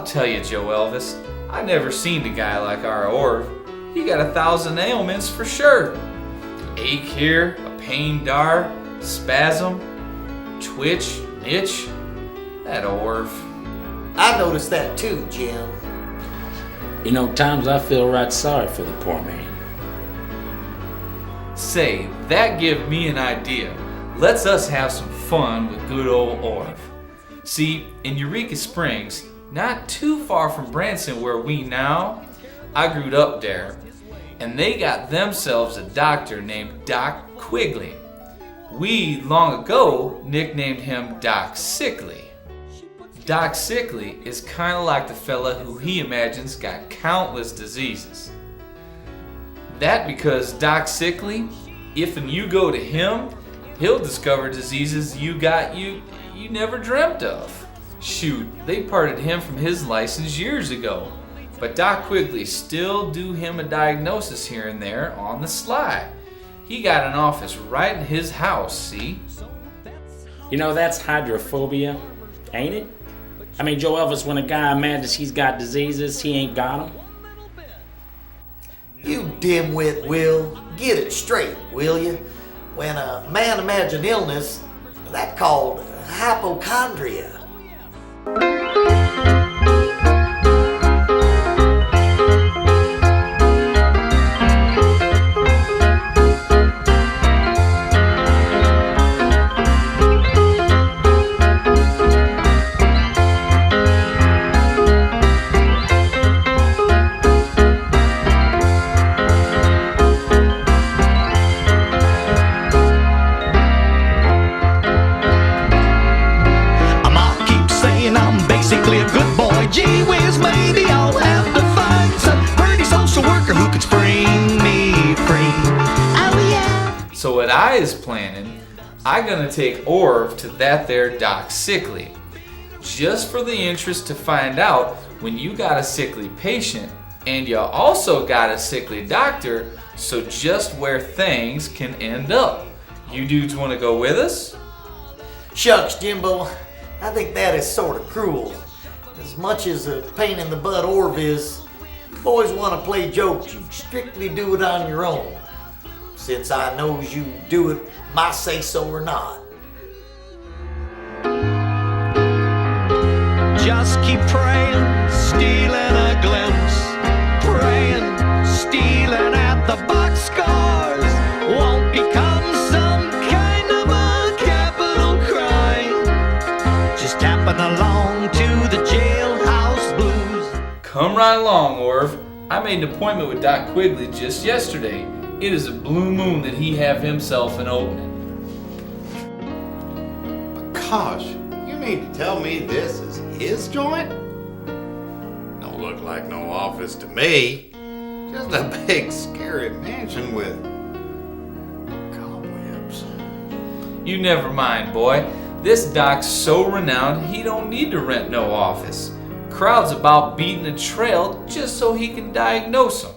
tell you, Joe Elvis, I never seen a guy like our Orv. He got 1,000 ailments for sure. Ache here, a pain dar, spasm, twitch, itch. That Orv. I noticed that too, Jim. You know, times I feel right sorry for the poor man. Say, that give me an idea. Let's us have some fun with good old Orv. See, in Eureka Springs, not too far from Branson where we now, I grewed up there, and they got themselves a doctor named Doc Quigley. We, long ago, nicknamed him Doc Sickly. Doc Sickly is kind of like the fella who he imagines got countless diseases. That because Doc Sickly, if and you go to him, he'll discover diseases you never dreamt of. Shoot, they parted him from his license years ago. But Doc Quigley still do him a diagnosis here and there on the sly. He got an office right in his house, see? You know, that's hydrophobia, ain't it? I mean, Joe Elvis, when a guy imagines he's got diseases, he ain't got them. You dimwit, Will. Get it straight, will you? When a man imagines illness, that's called hypochondria. Basically a good boy, gee whiz, maybe I'll have to find some pretty social worker who could spring me free. Oh yeah. So what I is planning, I gonna take Orv to that there Doc Sickly. Just for the interest to find out when you got a sickly patient and you also got a sickly doctor, so just where things can end up. You dudes wanna go with us? Shucks, Jimbo. I think that is sort of cruel. As much as a pain in the butt Orv is, you boys want to play jokes, you strictly do it on your own. Since I knows you do it my say-so or not. Just keep praying, stealing a glimpse. Praying, stealing at the boxcars won't become some kind of a capital crime. Just tapping along to the jailhouse blues. Come right along, Orv. I made an appointment with Doc Quigley just yesterday. It is a blue moon that he have himself an opening. Gosh, you mean to tell me this is his joint? Don't look like no office to me. Just a big scary mansion with cobwebs. You never mind, boy. This doc's so renowned he don't need to rent no office. Crowd's about beating a trail just so he can diagnose them.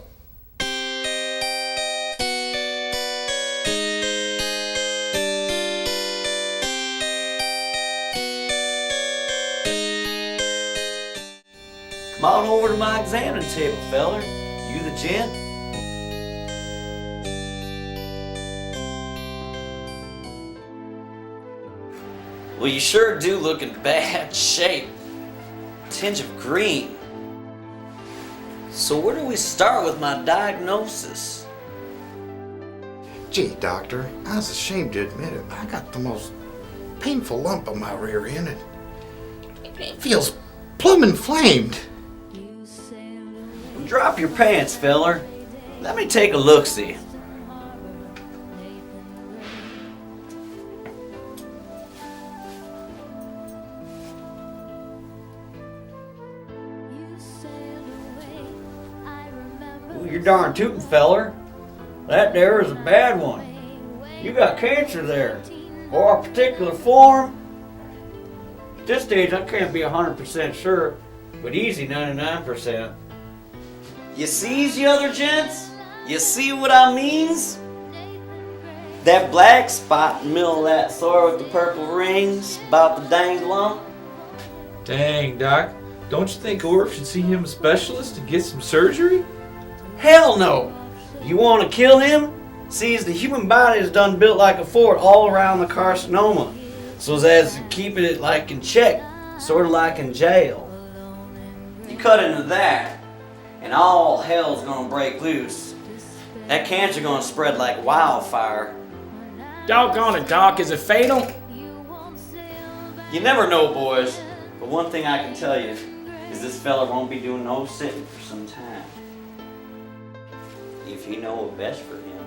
Come on over to my examining table, feller. You the gent? Well, you sure do look in bad shape. Tinge of green. So where do we start with my diagnosis? Gee, doctor, I was ashamed to admit it, but I got the most painful lump on my rear end. It feels plumb inflamed. Drop your pants, feller. Let me take a look-see. Well, you're darn tootin', feller. That there is a bad one. You got cancer there, or a particular form. At this stage, I can't be 100% sure, but easy 99%. You sees, you other gents? You see what I means? That black spot in the middle of that sore with the purple rings, about the dang lump. Dang, Doc. Don't you think Orv should see him a specialist and get some surgery? Hell no! You want to kill him? See, the human body is done built like a fort all around the carcinoma, so as to keep it like in check, sort of like in jail. You cut into that, and all hell's gonna break loose. That cancer gonna spread like wildfire. Doggone it, Doc. Is it fatal? You never know, boys, but one thing I can tell you is this fella won't be doing no sitting for some time. If you know what's best for him.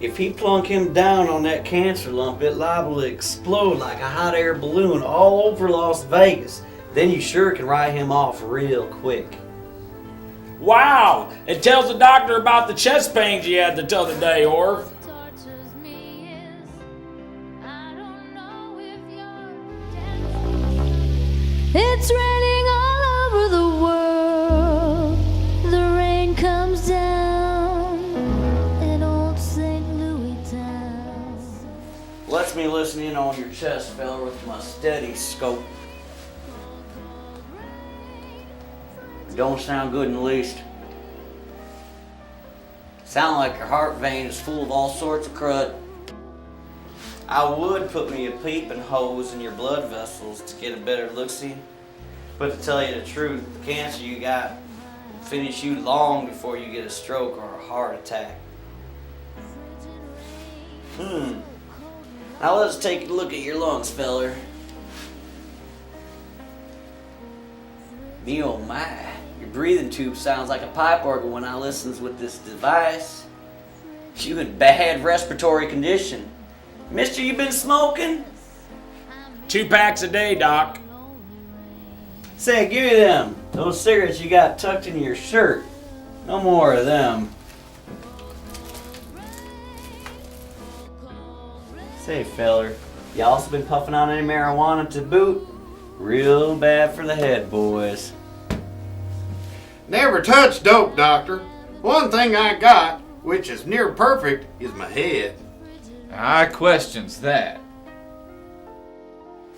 If he plunk him down on that cancer lump, it liable to explode like a hot air balloon all over Las Vegas. Then you sure can write him off real quick. Wow! It tells the doctor about the chest pains you had the other day, Orv. It's raining all over the world. The rain comes down in old St. Louis town. Lets me listen in on your chest, fella, with my steady scope. Don't sound good in the least. Sound like your heart vein is full of all sorts of crud. I would put me a peeping hose in your blood vessels to get a better look-see, but to tell you the truth, the cancer you got will finish you long before you get a stroke or a heart attack. Now let's take a look at your lungs, feller. Me oh my, your breathing tube sounds like a pipe organ when I listens with this device. You in bad respiratory condition. Mister, you been smoking? 2 packs a day, Doc. Say, give me them. Those cigarettes you got tucked in your shirt. No more of them. Say, feller, you also been puffing on any marijuana to boot? Real bad for the head, boys. Never touch dope, doctor. One thing I got, which is near perfect, is my head. I questions that.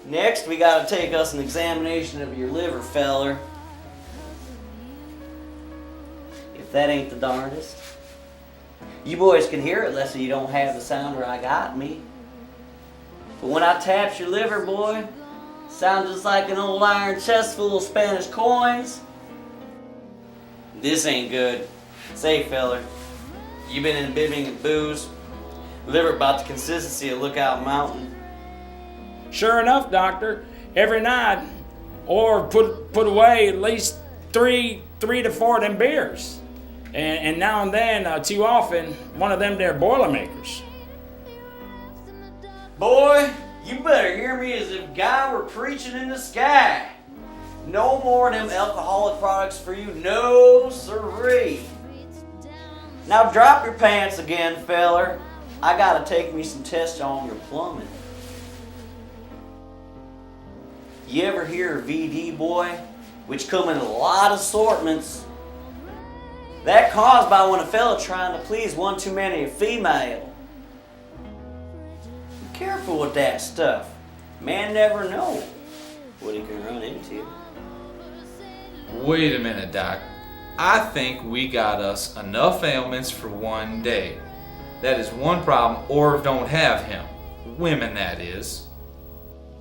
Next, we gotta take us an examination of your liver, feller. If that ain't the darndest. You boys can hear it, lest you don't have the sounder I got me. But when I taps your liver, boy, sounds just like an old iron chest full of Spanish coins. This ain't good. Say, feller, you been imbibing of booze? Liver about the consistency of Lookout Mountain. Sure enough, Doctor. Every night, or put away at least three to four of them beers, and now and then, too often, one of them there Boilermakers. Boy, you better hear me as if God were preaching in the sky. No more of them alcoholic products for you, no siree. Now drop your pants again, feller. I gotta take me some tests on your plumbing. You ever hear of VD, boy? Which come in a lot of assortments. That caused by when a fella trying to please one too many female. Be careful with that stuff. Man never know what he can run into. Wait a minute, Doc. I think we got us enough ailments for one day. That is one problem Orv don't have him. Women, that is.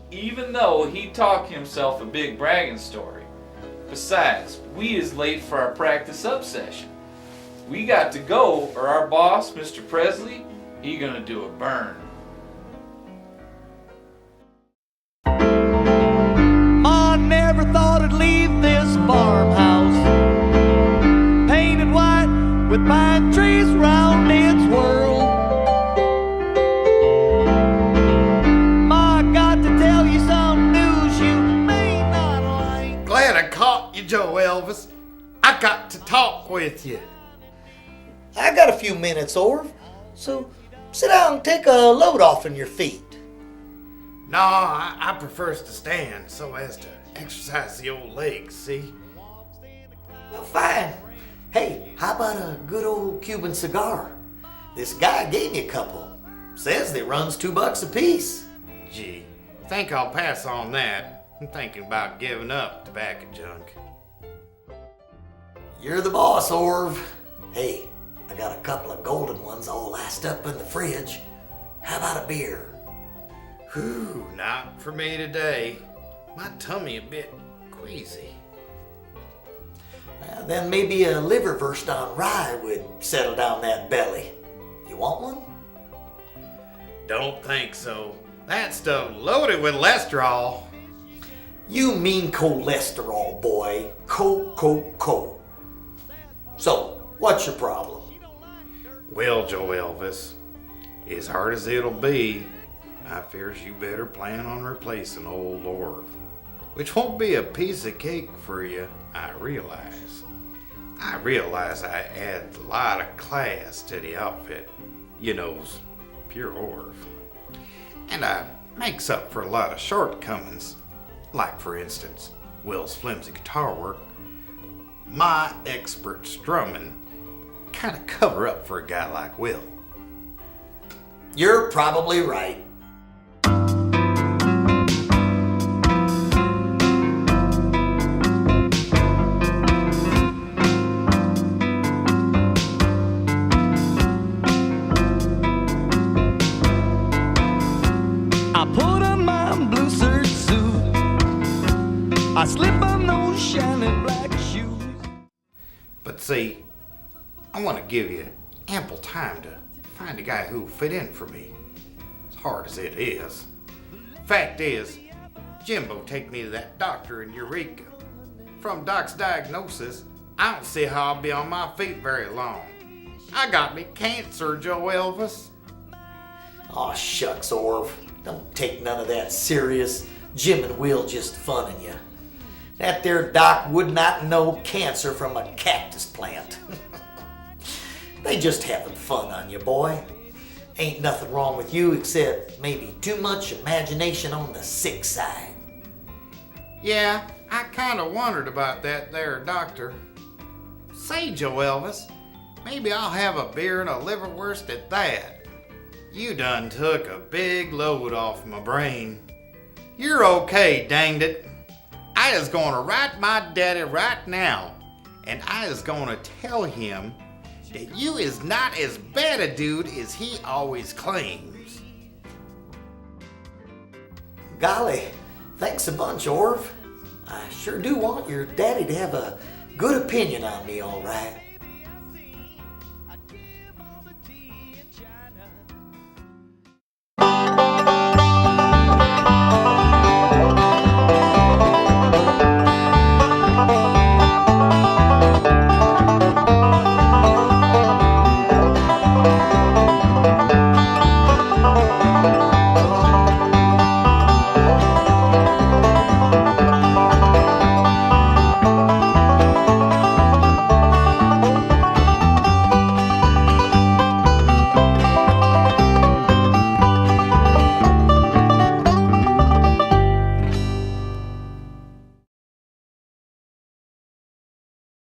Even though he talked himself a big bragging story. Besides, we is late for our practice up session. We got to go, or our boss, Mr. Presley, he gonna do a burn. Ma never thought I'd leave this farmhouse, painted white with pine trees round its world. Ma got to tell you some news you may not like. Glad I caught you, Joe Elvis. I got to talk with you. I got a few minutes, Orv, so sit down and take a load off in your feet. No, I prefers to stand so as to exercise the old legs, see? Well, fine. Hey, how about a good old Cuban cigar? This guy gave me a couple. Says they runs $2 a piece. Gee, think I'll pass on that. I'm thinking about giving up tobacco junk. You're the boss, Orv. Hey, I got a couple of golden ones all laced up in the fridge. How about a beer? Whew, not for me today. My tummy a bit queasy. Then maybe a liverwurst on rye would settle down that belly. You want one? Don't think so. That stuff loaded with cholesterol. You mean cholesterol, boy. Co. So, what's your problem? Well, Joe Elvis, as hard as it'll be, I fears you better plan on replacing old Orv. Which won't be a piece of cake for you, I realize. I realize I add a lot of class to the outfit. You know's pure Orv. And I makes up for a lot of shortcomings. Like, for instance, Will's flimsy guitar work. My expert strumming kind of cover up for a guy like Will. You're probably right. I put on my blue serge suit. I slip on those shiny black shoes. But see, I want to give you ample time to find a guy who'll fit in for me, as hard as it is. Fact is, Jimbo take me to that doctor in Eureka. From Doc's diagnosis, I don't see how I'll be on my feet very long. I got me cancer, Joe Elvis. Aw, shucks, Orv. Don't take none of that serious. Jim and Will just funning you. That there doc would not know cancer from a cactus plant. They just having fun on you, boy. Ain't nothing wrong with you except maybe too much imagination on the sick side. Yeah, I kinda wondered about that there, doctor. Say, Joe Elvis, maybe I'll have a beer and a liverwurst at that. You done took a big load off my brain. You're okay, danged it. I is gonna write my daddy right now, and I is gonna tell him that you is not as bad a dude as he always claims. Golly, thanks a bunch, Orv. I sure do want your daddy to have a good opinion on me, all right.